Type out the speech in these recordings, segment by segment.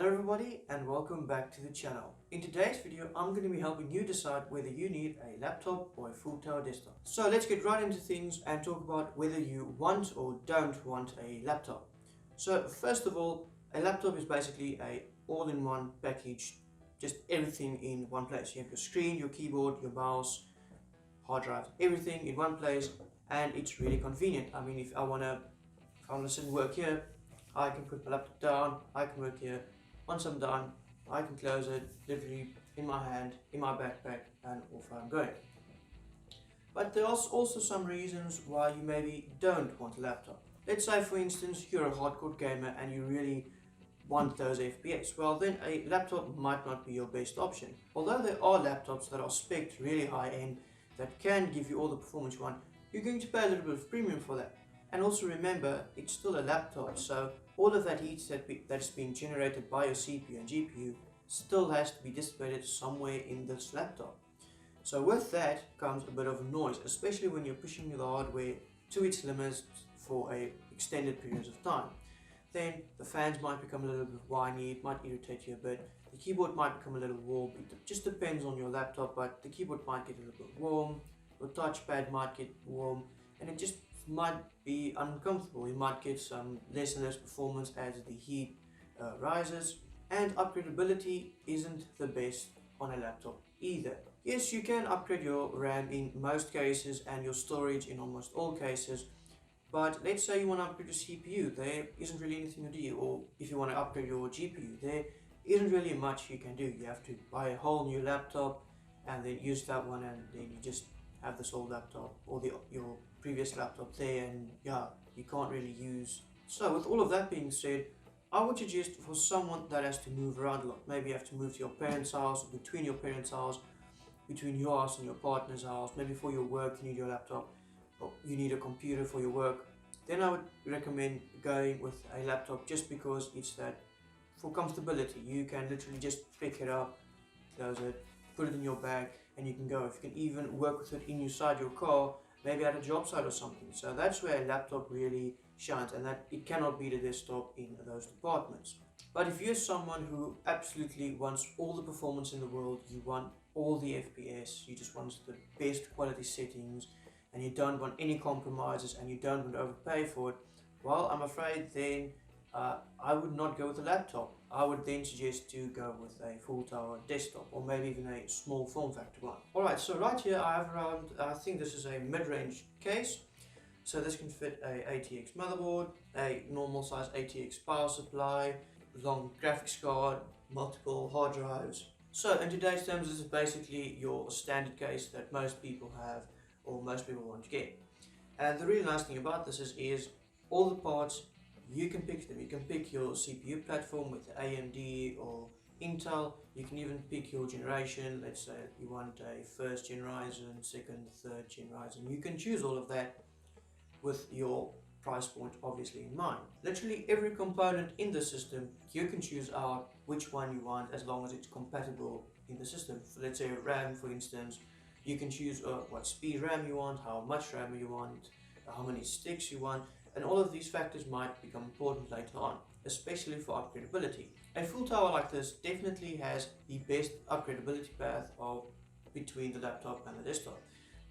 Hello everybody and welcome back to the channel. In today's video I'm going to be helping you decide whether you need a laptop or a full tower desktop. So let's get right into things and talk about whether you want or don't want a laptop. So first of all, a laptop is basically a all-in-one package, just everything in one place. You have your screen, your keyboard, your mouse, hard drive, everything in one place, and it's really convenient. I mean, if I want to sit and work here, I can put my laptop down, I can work here. Once I'm done, I can close it literally in my hand, in my backpack, and off I'm going. But there are also some reasons why you maybe don't want a laptop. Let's say for instance you're a hardcore gamer and you really want those FPS. Well, then a laptop might not be your best option. Although there are laptops that are spec'd really high end that can give you all the performance you want, you're going to pay a little bit of premium for that. And also remember, it's still a laptop, so all of that heat that's being generated by your CPU and GPU still has to be dissipated somewhere in this laptop. So with that comes a bit of noise, especially when you're pushing the hardware to its limits for extended periods of time. Then the fans might become a little bit whiny, it might irritate you a bit, the keyboard might become a little warm. It just depends on your laptop, but the keyboard might get a little bit warm, your touchpad might get warm, and it just might be uncomfortable. You might get some less and less performance as the heat rises, and upgradability isn't the best on a laptop either. Yes, you can upgrade your RAM in most cases and your storage in almost all cases, but let's say you want to upgrade your CPU, there isn't really anything to do, or if you want to upgrade your GPU, there isn't really much you can do. You have to buy a whole new laptop and then use that one, and then you just have this old laptop or your previous laptop there, and yeah, you can't really use. So with all of that being said, I would suggest for someone that has to move around a lot, maybe you have to move to your parents' house, or between your parents' house, between your house and your partner's house, maybe for your work you need your laptop, or you need a computer for your work, then I would recommend going with a laptop, just because it's that for comfortability. You can literally just pick it up, close it, put it in your bag, and you can go. If you can even work with it inside your car, maybe at a job site or something. So that's where a laptop really shines, and that it cannot be the desktop in those departments. But if you're someone who absolutely wants all the performance in the world, you want all the FPS, you just want the best quality settings, and you don't want any compromises, and you don't want to overpay for it, well, I'm afraid then I would not go with a laptop. I would then suggest to go with a full tower desktop, or maybe even a small form factor one. Alright, so right here I have around, I think this is a mid-range case. So this can fit a ATX motherboard, a normal size ATX power supply, long graphics card, multiple hard drives. So in today's terms, this is basically your standard case that most people have, or most people want to get. And the really nice thing about this is all the parts, you can pick them. You can pick your CPU platform with AMD or Intel. You can even pick your generation. Let's say you want a first gen Ryzen, second, third gen Ryzen. You can choose all of that with your price point obviously in mind. Literally every component in the system, you can choose out which one you want as long as it's compatible in the system. For, let's say RAM for instance, you can choose what speed RAM you want, how much RAM you want, how many sticks you want. And all of these factors might become important later on, especially for upgradability. A full tower like this definitely has the best upgradability path of between the laptop and the desktop.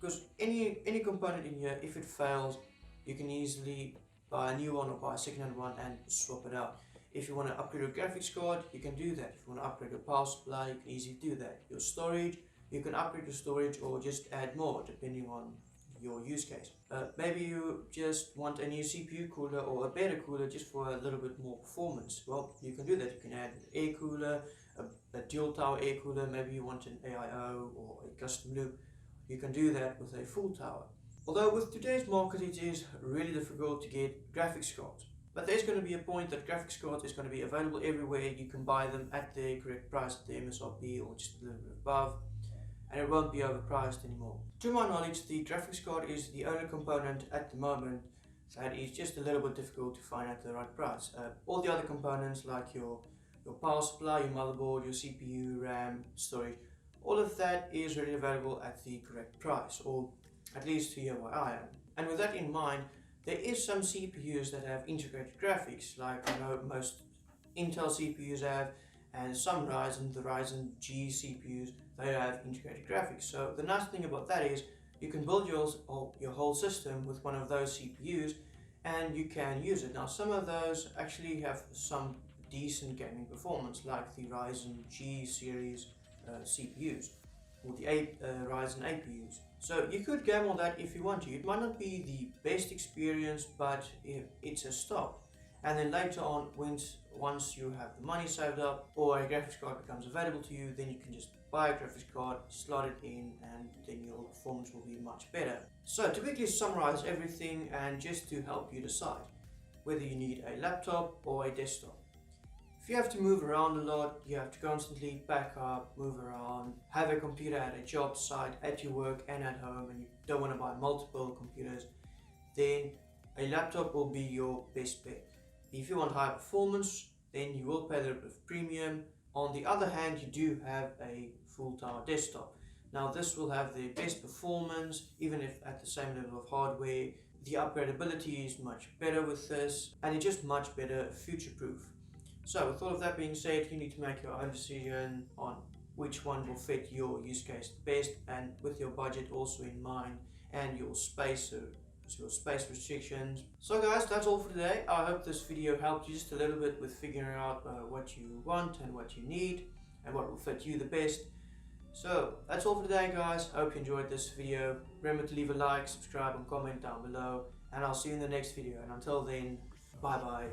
Because any component in here, if it fails, you can easily buy a new one or buy a second-hand one and swap it out. If you want to upgrade your graphics card, you can do that. If you want to upgrade your power supply, you can easily do that. Your storage, you can upgrade your storage or just add more depending on your use case. Maybe you just want a new CPU cooler or a better cooler just for a little bit more performance. Well, you can do that. You can add an air cooler, a dual tower air cooler. Maybe you want an AIO or a custom loop. You can do that with a full tower. Although with today's market it is really difficult to get graphics cards. But there's going to be a point that graphics cards is going to be available everywhere. You can buy them at the correct price at the MSRP or just a little bit above, and it won't be overpriced anymore. To my knowledge, the graphics card is the only component at the moment that is just a little bit difficult to find at the right price. All the other components like your power supply, your motherboard, your CPU, RAM, storage, all of that is really available at the correct price, or at least here where I am. And with that in mind, there is some CPUs that have integrated graphics, like I know most Intel CPUs have, and some the Ryzen G CPUs, they have integrated graphics. So the nice thing about that is you can build your whole system with one of those CPUs and you can use it. Now some of those actually have some decent gaming performance, like the Ryzen G series CPUs or the Ryzen APUs. So you could game on that if you want to. It might not be the best experience, but it's a start. And then later on, once you have the money saved up or a graphics card becomes available to you, then you can just buy a graphics card, slot it in, and then your performance will be much better. So to quickly summarize everything and just to help you decide whether you need a laptop or a desktop. If you have to move around a lot, you have to constantly back up, move around, have a computer at a job site, at your work and at home, and you don't want to buy multiple computers, then a laptop will be your best bet. If you want high performance, then you will pay a little bit of premium. On the other hand, you do have a full tower desktop. Now this will have the best performance, even if at the same level of hardware. The upgradability is much better with this, and it's just much better future-proof. So with all of that being said, you need to make your own decision on which one will fit your use case best, and with your budget also in mind, and your space restrictions. So guys, that's all for today. I hope this video helped you just a little bit with figuring out what you want and what you need and what will fit you the best. So that's all for today guys. I hope you enjoyed this video. Remember to leave a like, subscribe and comment down below, and I'll see you in the next video, and until then, bye bye.